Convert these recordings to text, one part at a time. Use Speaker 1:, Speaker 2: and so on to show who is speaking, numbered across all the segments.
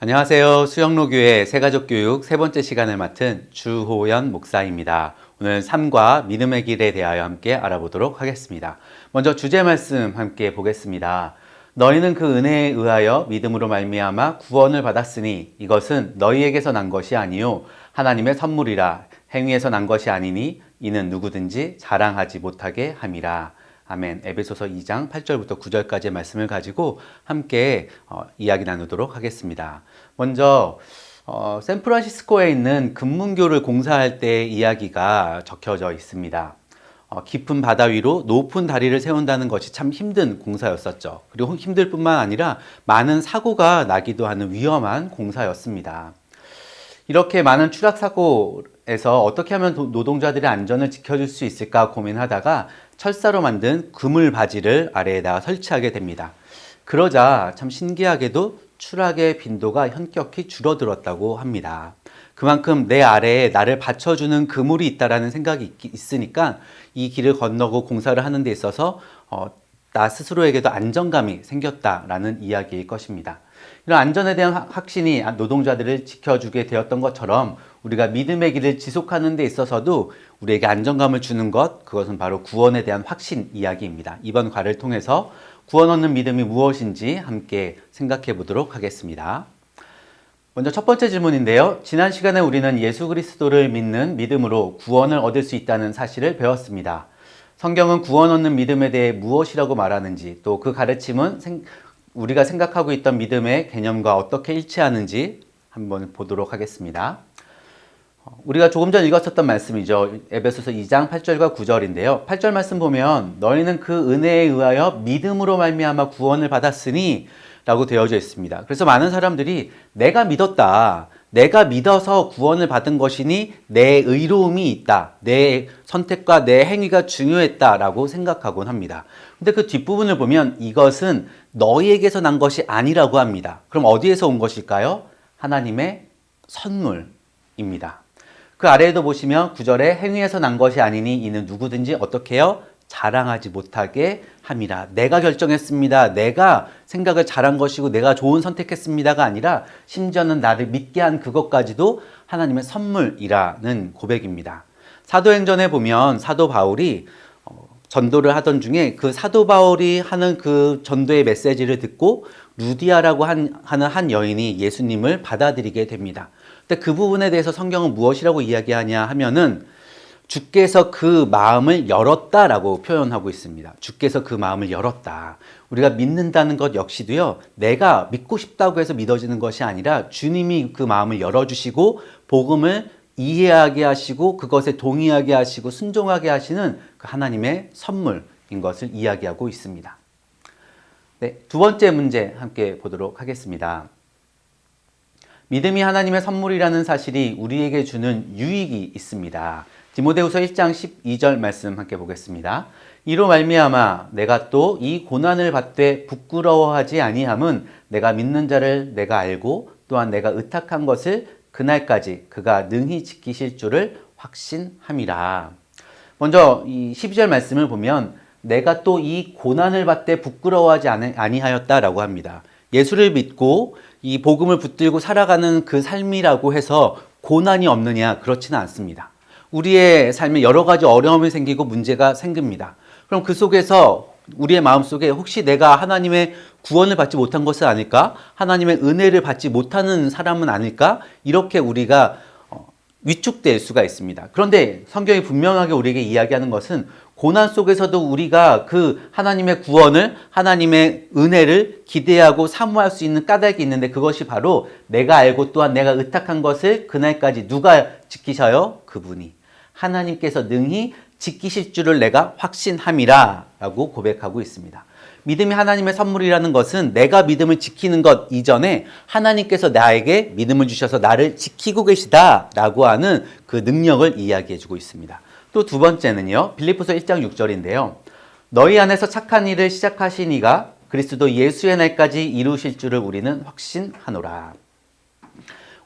Speaker 1: 안녕하세요. 수영로교회 새가족교육 세 번째 시간을 맡은 주호연 목사입니다. 오늘 삶과 믿음의 길에 대하여 함께 알아보도록 하겠습니다. 먼저 주제 말씀 함께 보겠습니다. 너희는 그 은혜에 의하여 믿음으로 말미암아 구원을 받았으니 이것은 너희에게서 난 것이 아니요 하나님의 선물이라. 행위에서 난 것이 아니니 이는 누구든지 자랑하지 못하게 함이라. 아멘. 에베소서 2장 8절부터 9절까지의 말씀을 가지고 함께 이야기 나누도록 하겠습니다. 먼저 샌프란시스코에 있는 금문교를 공사할 때의 이야기가 적혀져 있습니다. 깊은 바다 위로 높은 다리를 세운다는 것이 참 힘든 공사였었죠. 그리고 힘들 뿐만 아니라 많은 사고가 나기도 하는 위험한 공사였습니다. 이렇게 많은 추락사고에서 어떻게 하면 노동자들의 안전을 지켜줄 수 있을까 고민하다가 철사로 만든 그물 바지를 아래에다가 설치하게 됩니다. 그러자 참 신기하게도 추락의 빈도가 현격히 줄어들었다고 합니다. 그만큼 내 아래에 나를 받쳐주는 그물이 있다라는 생각이 있으니까 이 길을 건너고 공사를 하는 데 있어서 나 스스로에게도 안정감이 생겼다라는 이야기일 것입니다. 이런 안전에 대한 확신이 노동자들을 지켜주게 되었던 것처럼 우리가 믿음의 길을 지속하는 데 있어서도 우리에게 안정감을 주는 것, 그것은 바로 구원에 대한 확신 이야기입니다. 이번 과를 통해서 구원 얻는 믿음이 무엇인지 함께 생각해 보도록 하겠습니다. 먼저 첫 번째 질문인데요. 지난 시간에 우리는 예수 그리스도를 믿는 믿음으로 구원을 얻을 수 있다는 사실을 배웠습니다. 성경은 구원 얻는 믿음에 대해 무엇이라고 말하는지, 또 그 가르침은 우리가 생각하고 있던 믿음의 개념과 어떻게 일치하는지 한번 보도록 하겠습니다. 우리가 조금 전 읽었었던 말씀이죠. 에베소서 2장 8절과 9절인데요. 8절 말씀 보면 너희는 그 은혜에 의하여 믿음으로 말미암아 구원을 받았으니 라고 되어져 있습니다. 그래서 많은 사람들이 내가 믿었다, 내가 믿어서 구원을 받은 것이니 내 의로움이 있다, 내 선택과 내 행위가 중요했다라고 생각하곤 합니다. 근데 그 뒷부분을 보면 이것은 너희에게서 난 것이 아니라고 합니다. 그럼 어디에서 온 것일까요? 하나님의 선물입니다. 그 아래에도 보시면 9절에 행위에서 난 것이 아니니 이는 누구든지 어떻게 해요? 자랑하지 못하게 함이라. 내가 결정했습니다. 내가 생각을 잘한 것이고 내가 좋은 선택했습니다가 아니라 심지어는 나를 믿게 한 그것까지도 하나님의 선물이라는 고백입니다. 사도행전에 보면 사도 바울이 전도를 하던 중에 그 사도 바울이 하는 그 전도의 메시지를 듣고 루디아라고 하는 한 여인이 예수님을 받아들이게 됩니다. 근데 그 부분에 대해서 성경은 무엇이라고 이야기하냐 하면은 주께서 그 마음을 열었다라고 표현하고 있습니다. 주께서 그 마음을 열었다. 우리가 믿는다는 것 역시도요, 내가 믿고 싶다고 해서 믿어지는 것이 아니라 주님이 그 마음을 열어주시고 복음을 이해하게 하시고 그것에 동의하게 하시고 순종하게 하시는 그 하나님의 선물인 것을 이야기하고 있습니다. 네, 두 번째 문제 함께 보도록 하겠습니다. 믿음이 하나님의 선물이라는 사실이 우리에게 주는 유익이 있습니다. 디모데후서 1장 12절 말씀 함께 보겠습니다. 이로 말미암아 내가 또 이 고난을 받되 부끄러워하지 아니함은 내가 믿는 자를 내가 알고 또한 내가 의탁한 것을 그날까지 그가 능히 지키실 줄을 확신함이라. 먼저 이 12절 말씀을 보면 내가 또 이 고난을 받되 부끄러워하지 아니하였다라고 합니다. 예수를 믿고 이 복음을 붙들고 살아가는 그 삶이라고 해서 고난이 없느냐? 그렇지는 않습니다. 우리의 삶에 여러 가지 어려움이 생기고 문제가 생깁니다. 그럼 그 속에서 우리의 마음속에 혹시 내가 하나님의 구원을 받지 못한 것은 아닐까? 하나님의 은혜를 받지 못하는 사람은 아닐까? 이렇게 우리가 위축될 수가 있습니다. 그런데 성경이 분명하게 우리에게 이야기하는 것은 고난 속에서도 우리가 그 하나님의 구원을, 하나님의 은혜를 기대하고 사모할 수 있는 까닭이 있는데 그것이 바로 내가 알고 또한 내가 의탁한 것을 그날까지 누가 지키셔요? 그분이. 하나님께서 능히 지키실 줄을 내가 확신함이라 라고 고백하고 있습니다. 믿음이 하나님의 선물이라는 것은 내가 믿음을 지키는 것 이전에 하나님께서 나에게 믿음을 주셔서 나를 지키고 계시다라고 하는 그 능력을 이야기해 주고 있습니다. 또 두 번째는요. 빌립보서 1장 6절인데요. 너희 안에서 착한 일을 시작하신 이가 그리스도 예수의 날까지 이루실 줄을 우리는 확신하노라.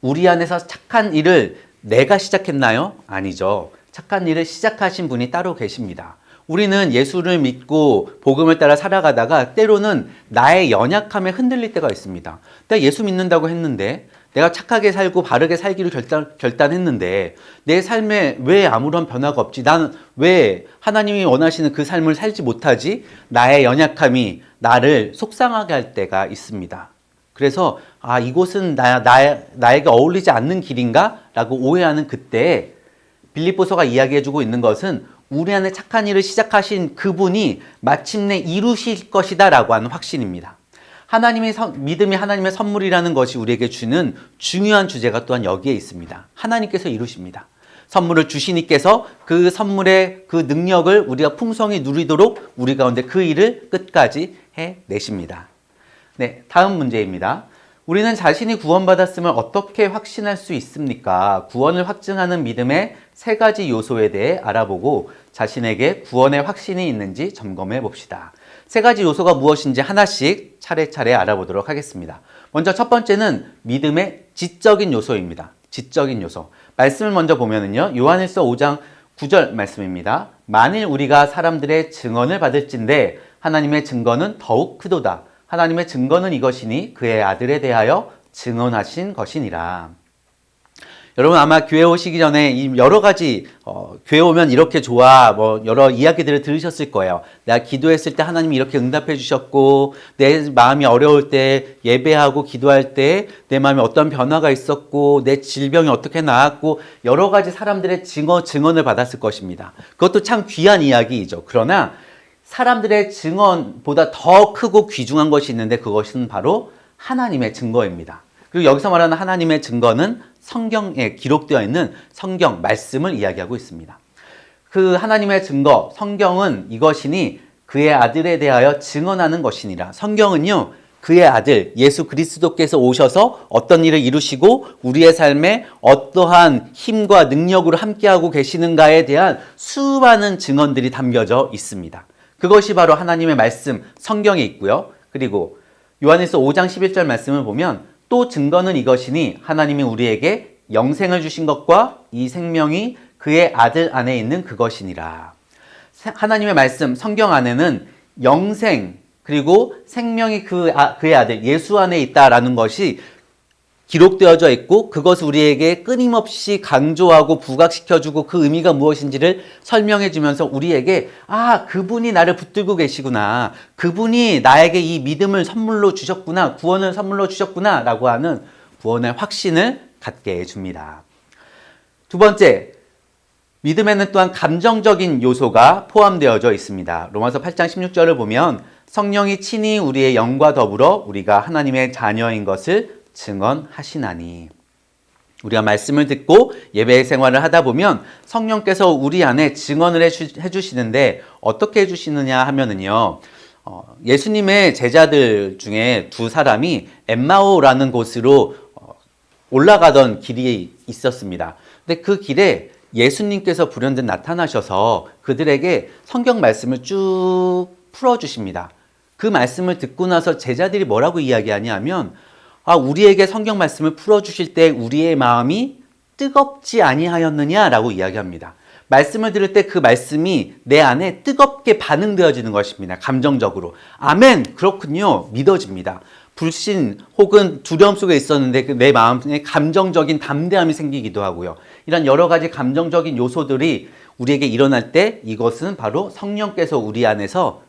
Speaker 1: 우리 안에서 착한 일을 내가 시작했나요? 아니죠. 착한 일을 시작하신 분이 따로 계십니다. 우리는 예수를 믿고 복음을 따라 살아가다가 때로는 나의 연약함에 흔들릴 때가 있습니다. 내가 예수 믿는다고 했는데, 내가 착하게 살고 바르게 살기로 결단했는데 내 삶에 왜 아무런 변화가 없지? 나는 왜 하나님이 원하시는 그 삶을 살지 못하지? 나의 연약함이 나를 속상하게 할 때가 있습니다. 그래서 이곳은 나에게 어울리지 않는 길인가? 라고 오해하는 그때 빌립보서가 이야기해주고 있는 것은 우리 안에 착한 일을 시작하신 그분이 마침내 이루실 것이다 라고 하는 확신입니다. 믿음이 하나님의 선물이라는 것이 우리에게 주는 중요한 주제가 또한 여기에 있습니다. 하나님께서 이루십니다. 선물을 주시니께서 그 선물의 그 능력을 우리가 풍성히 누리도록 우리 가운데 그 일을 끝까지 해내십니다. 네, 다음 문제입니다. 우리는 자신이 구원받았음을 어떻게 확신할 수 있습니까? 구원을 확증하는 믿음의 3가지 요소에 대해 알아보고 자신에게 구원의 확신이 있는지 점검해 봅시다. 3가지 요소가 무엇인지 하나씩 차례차례 알아보도록 하겠습니다. 먼저 첫 번째는 믿음의 지적인 요소입니다. 지적인 요소. 말씀을 먼저 보면은요, 요한일서 5장 9절 말씀입니다. 만일 우리가 사람들의 증언을 받을진대 하나님의 증거는 더욱 크도다. 하나님의 증거는 이것이니 그의 아들에 대하여 증언하신 것이니라. 여러분 아마 교회 오시기 전에 여러 가지 교회 오면 이렇게 좋아 여러 이야기들을 들으셨을 거예요. 내가 기도했을 때 하나님이 이렇게 응답해 주셨고, 내 마음이 어려울 때 예배하고 기도할 때 내 마음에 어떤 변화가 있었고, 내 질병이 어떻게 나았고, 여러 가지 사람들의 증언을 받았을 것입니다. 그것도 참 귀한 이야기이죠. 그러나 사람들의 증언보다 더 크고 귀중한 것이 있는데 그것은 바로 하나님의 증거입니다. 그리고 여기서 말하는 하나님의 증거는 성경에 기록되어 있는 성경 말씀을 이야기하고 있습니다. 그 하나님의 증거, 성경은 이것이니 그의 아들에 대하여 증언하는 것이니라. 성경은요, 그의 아들 예수 그리스도께서 오셔서 어떤 일을 이루시고 우리의 삶에 어떠한 힘과 능력으로 함께하고 계시는가에 대한 수많은 증언들이 담겨져 있습니다. 그것이 바로 하나님의 말씀, 성경에 있고요. 그리고 요한일서 5장 11절 말씀을 보면 또 증거는 이것이니 하나님이 우리에게 영생을 주신 것과 이 생명이 그의 아들 안에 있는 그것이니라. 하나님의 말씀, 성경 안에는 영생 그리고 생명이 그의 아들 예수 안에 있다라는 것이 기록되어져 있고, 그것을 우리에게 끊임없이 강조하고 부각시켜주고 그 의미가 무엇인지를 설명해 주면서 우리에게 그분이 나를 붙들고 계시구나, 그분이 나에게 이 믿음을 선물로 주셨구나, 구원을 선물로 주셨구나 라고 하는 구원의 확신을 갖게 해줍니다. 두 번째, 믿음에는 또한 감정적인 요소가 포함되어져 있습니다. 로마서 8장 16절을 보면 성령이 친히 우리의 영과 더불어 우리가 하나님의 자녀인 것을 증언하시나니. 우리가 말씀을 듣고 예배 생활을 하다 보면 성령께서 우리 안에 증언을 해주시는데 어떻게 해주시느냐 하면은요, 예수님의 제자들 중에 2사람이 엠마오라는 곳으로 올라가던 길이 있었습니다. 근데 그 길에 예수님께서 불현듯 나타나셔서 그들에게 성경 말씀을 쭉 풀어주십니다. 그 말씀을 듣고 나서 제자들이 뭐라고 이야기하냐면, 우리에게 성경 말씀을 풀어주실 때 우리의 마음이 뜨겁지 아니하였느냐라고 이야기합니다. 말씀을 들을 때 그 말씀이 내 안에 뜨겁게 반응되어지는 것입니다. 감정적으로. 아멘! 그렇군요. 믿어집니다. 불신 혹은 두려움 속에 있었는데 내 마음에 감정적인 담대함이 생기기도 하고요. 이런 여러 가지 감정적인 요소들이 우리에게 일어날 때 이것은 바로 성령께서 우리 안에서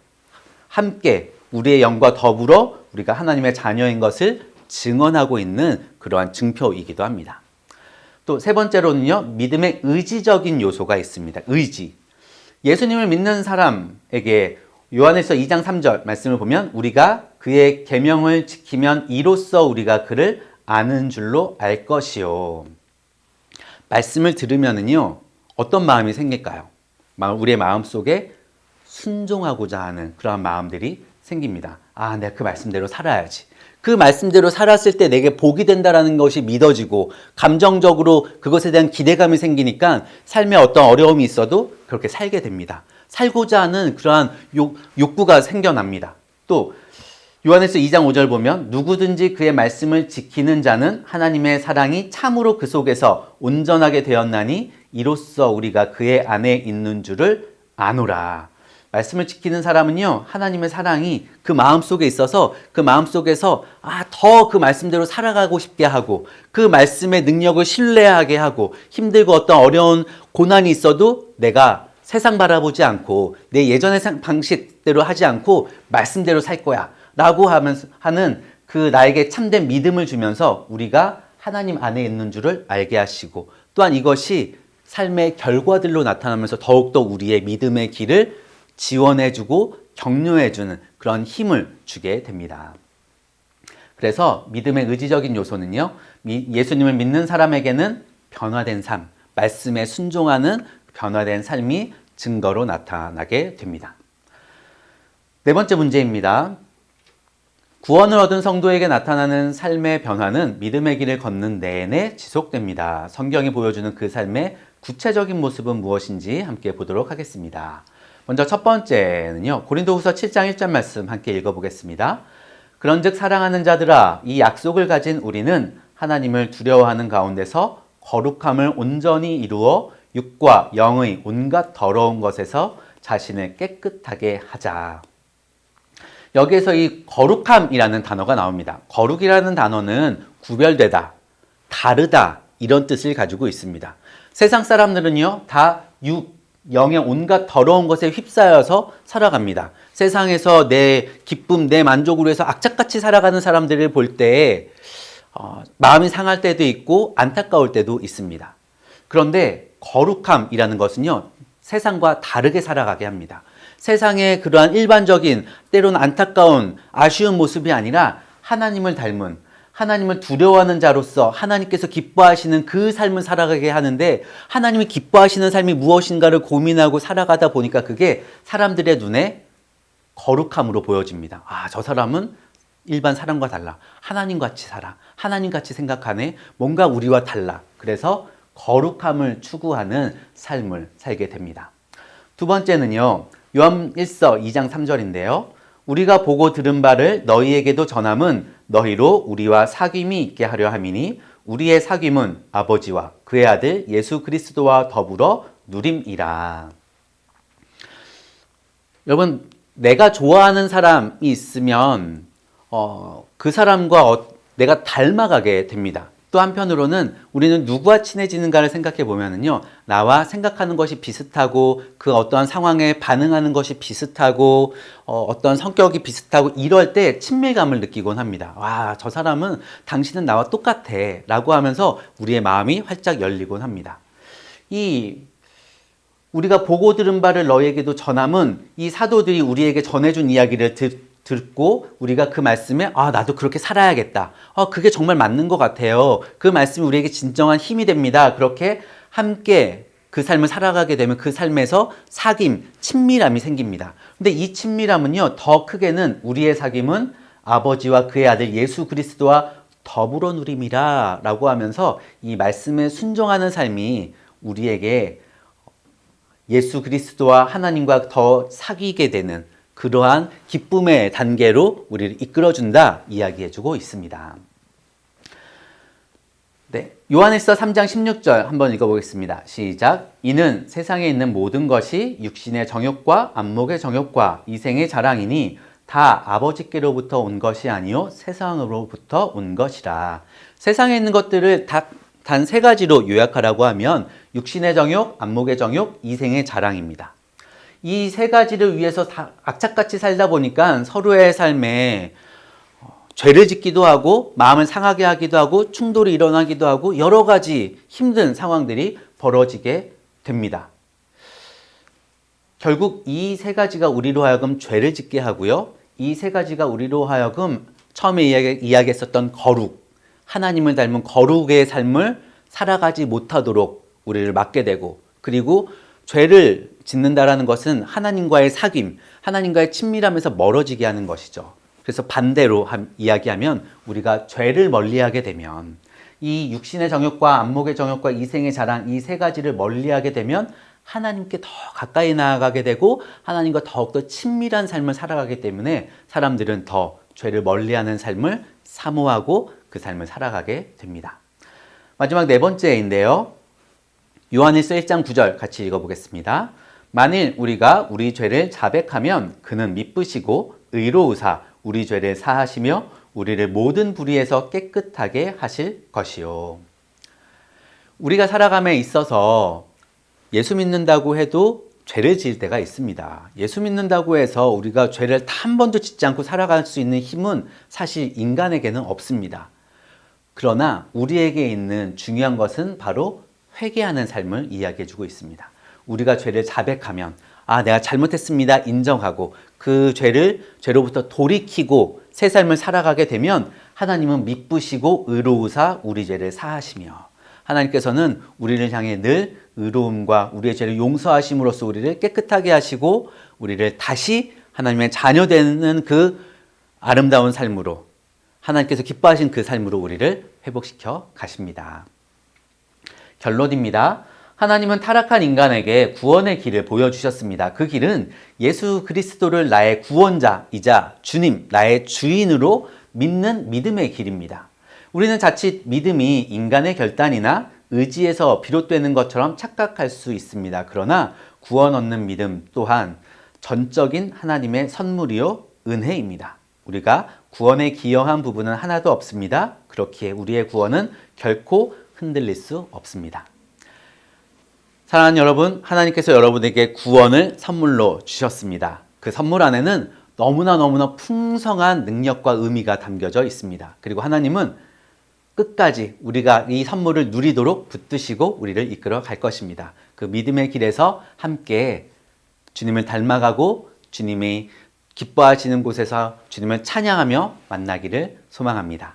Speaker 1: 함께 우리의 영과 더불어 우리가 하나님의 자녀인 것을 증언하고 있는 그러한 증표이기도 합니다. 또 3번째로는요, 믿음의 의지적인 요소가 있습니다. 의지. 예수님을 믿는 사람에게 요한일서 2장 3절 말씀을 보면 우리가 그의 계명을 지키면 이로써 우리가 그를 아는 줄로 알 것이요. 말씀을 들으면은요, 어떤 마음이 생길까요? 우리의 마음속에 순종하고자 하는 그러한 마음들이 생깁니다. 내가 그 말씀대로 살아야지. 그 말씀대로 살았을 때 내게 복이 된다는 것이 믿어지고 감정적으로 그것에 대한 기대감이 생기니까 삶에 어떤 어려움이 있어도 그렇게 살게 됩니다. 살고자 하는 그러한 욕구가 생겨납니다. 또 요한일서 2장 5절 보면 누구든지 그의 말씀을 지키는 자는 하나님의 사랑이 참으로 그 속에서 온전하게 되었나니 이로써 우리가 그의 안에 있는 줄을 아노라. 말씀을 지키는 사람은요, 하나님의 사랑이 그 마음속에 있어서 그 마음속에서 더 그 말씀대로 살아가고 싶게 하고 그 말씀의 능력을 신뢰하게 하고 힘들고 어떤 어려운 고난이 있어도 내가 세상 바라보지 않고 내 예전의 방식대로 하지 않고 말씀대로 살 거야 라고 하는 그 나에게 참된 믿음을 주면서 우리가 하나님 안에 있는 줄을 알게 하시고 또한 이것이 삶의 결과들로 나타나면서 더욱더 우리의 믿음의 길을 지원해주고 격려해주는 그런 힘을 주게 됩니다. 그래서 믿음의 의지적인 요소는요, 예수님을 믿는 사람에게는 변화된 삶, 말씀에 순종하는 변화된 삶이 증거로 나타나게 됩니다. 네 번째 문제입니다. 구원을 얻은 성도에게 나타나는 삶의 변화는 믿음의 길을 걷는 내내 지속됩니다. 성경이 보여주는 그 삶의 구체적인 모습은 무엇인지 함께 보도록 하겠습니다. 먼저 첫 번째는요, 고린도후서 7장 1절 말씀 함께 읽어보겠습니다. 그런즉 사랑하는 자들아, 이 약속을 가진 우리는 하나님을 두려워하는 가운데서 거룩함을 온전히 이루어 육과 영의 온갖 더러운 것에서 자신을 깨끗하게 하자. 여기에서 이 거룩함이라는 단어가 나옵니다. 거룩이라는 단어는 구별되다, 다르다 이런 뜻을 가지고 있습니다. 세상 사람들은요, 다 영의 온갖 더러운 것에 휩싸여서 살아갑니다. 세상에서 내 기쁨, 내 만족을 위해서 악착같이 살아가는 사람들을 볼 때 마음이 상할 때도 있고 안타까울 때도 있습니다. 그런데 거룩함이라는 것은요, 세상과 다르게 살아가게 합니다. 세상의 그러한 일반적인 때로는 안타까운 아쉬운 모습이 아니라 하나님을 닮은, 하나님을 두려워하는 자로서 하나님께서 기뻐하시는 그 삶을 살아가게 하는데, 하나님이 기뻐하시는 삶이 무엇인가를 고민하고 살아가다 보니까 그게 사람들의 눈에 거룩함으로 보여집니다. 저 사람은 일반 사람과 달라. 하나님같이 살아. 하나님같이 생각하네. 뭔가 우리와 달라. 그래서 거룩함을 추구하는 삶을 살게 됩니다. 두 번째는요, 요한 1서 2장 3절인데요. 우리가 보고 들은 바를 너희에게도 전함은 너희로 우리와 사귐이 있게 하려 함이니 우리의 사귐은 아버지와 그의 아들 예수 그리스도와 더불어 누림이라. 여러분, 내가 좋아하는 사람이 있으면 그 사람과 내가 닮아가게 됩니다. 또 한편으로는 우리는 누구와 친해지는가를 생각해 보면은요, 나와 생각하는 것이 비슷하고 그 어떠한 상황에 반응하는 것이 비슷하고 어떤 성격이 비슷하고 이럴 때 친밀감을 느끼곤 합니다. 저 사람은 당신은 나와 똑같아 라고 하면서 우리의 마음이 활짝 열리곤 합니다. 우리가 보고 들은 바를 너희에게도 전함은 이 사도들이 우리에게 전해준 이야기를 듣고 우리가 그 말씀에 나도 그렇게 살아야겠다. 그게 정말 맞는 것 같아요. 그 말씀이 우리에게 진정한 힘이 됩니다. 그렇게 함께 그 삶을 살아가게 되면 그 삶에서 사귐, 친밀함이 생깁니다. 근데 이 친밀함은요, 더 크게는 우리의 사귐은 아버지와 그의 아들 예수 그리스도와 더불어 누림이라 라고 하면서 이 말씀에 순종하는 삶이 우리에게 예수 그리스도와 하나님과 더 사귀게 되는 그러한 기쁨의 단계로 우리를 이끌어준다 이야기해주고 있습니다. 네, 요한일서 3장 16절 한번 읽어보겠습니다. 시작. 이는 세상에 있는 모든 것이 육신의 정욕과 안목의 정욕과 이생의 자랑이니 다 아버지께로부터 온 것이 아니요 세상으로부터 온 것이라. 세상에 있는 것들을 단 세 가지로 요약하라고 하면 육신의 정욕, 안목의 정욕, 이생의 자랑입니다. 이 세 가지를 위해서 다 악착같이 살다 보니까 서로의 삶에 죄를 짓기도 하고 마음을 상하게 하기도 하고 충돌이 일어나기도 하고 여러 가지 힘든 상황들이 벌어지게 됩니다. 결국 이 세 가지가 우리로 하여금 죄를 짓게 하고요. 이 세 가지가 우리로 하여금 처음에 이야기했었던 거룩, 하나님을 닮은 거룩의 삶을 살아가지 못하도록 우리를 막게 되고, 그리고 죄를 짓는다라는 것은 하나님과의 사귐, 하나님과의 친밀함에서 멀어지게 하는 것이죠. 그래서 반대로 이야기하면 우리가 죄를 멀리하게 되면 이 육신의 정욕과 안목의 정욕과 이생의 자랑, 이 세 가지를 멀리하게 되면 하나님께 더 가까이 나아가게 되고 하나님과 더욱더 친밀한 삶을 살아가기 때문에 사람들은 더 죄를 멀리하는 삶을 사모하고 그 삶을 살아가게 됩니다. 마지막 네 번째인데요. 요한일서 1장 9절 같이 읽어보겠습니다. 만일 우리가 우리 죄를 자백하면 그는 미쁘시고 의로우사 우리 죄를 사하시며 우리를 모든 불의에서 깨끗하게 하실 것이요. 우리가 살아감에 있어서 예수 믿는다고 해도 죄를 지을 때가 있습니다. 예수 믿는다고 해서 우리가 죄를 한 번도 짓지 않고 살아갈 수 있는 힘은 사실 인간에게는 없습니다. 그러나 우리에게 있는 중요한 것은 바로 회개하는 삶을 이야기해주고 있습니다. 우리가 죄를 자백하면 내가 잘못했습니다 인정하고 그 죄로부터 돌이키고 새 삶을 살아가게 되면 하나님은 미쁘시고 의로우사 우리 죄를 사하시며 하나님께서는 우리를 향해 늘 의로움과 우리의 죄를 용서하심으로써 우리를 깨끗하게 하시고 우리를 다시 하나님의 자녀 되는 그 아름다운 삶으로 하나님께서 기뻐하신 그 삶으로 우리를 회복시켜 가십니다. 결론입니다. 하나님은 타락한 인간에게 구원의 길을 보여주셨습니다. 그 길은 예수 그리스도를 나의 구원자이자 주님, 나의 주인으로 믿는 믿음의 길입니다. 우리는 자칫 믿음이 인간의 결단이나 의지에서 비롯되는 것처럼 착각할 수 있습니다. 그러나 구원 얻는 믿음 또한 전적인 하나님의 선물이요 은혜입니다. 우리가 구원에 기여한 부분은 하나도 없습니다. 그렇기에 우리의 구원은 결코 흔들릴 수 없습니다. 사랑하는 여러분, 하나님께서 여러분에게 구원을 선물로 주셨습니다. 그 선물 안에는 너무나 풍성한 능력과 의미가 담겨져 있습니다. 그리고 하나님은 끝까지 우리가 이 선물을 누리도록 붙드시고 우리를 이끌어 갈 것입니다. 그 믿음의 길에서 함께 주님을 닮아가고 주님이 기뻐하시는 곳에서 주님을 찬양하며 만나기를 소망합니다.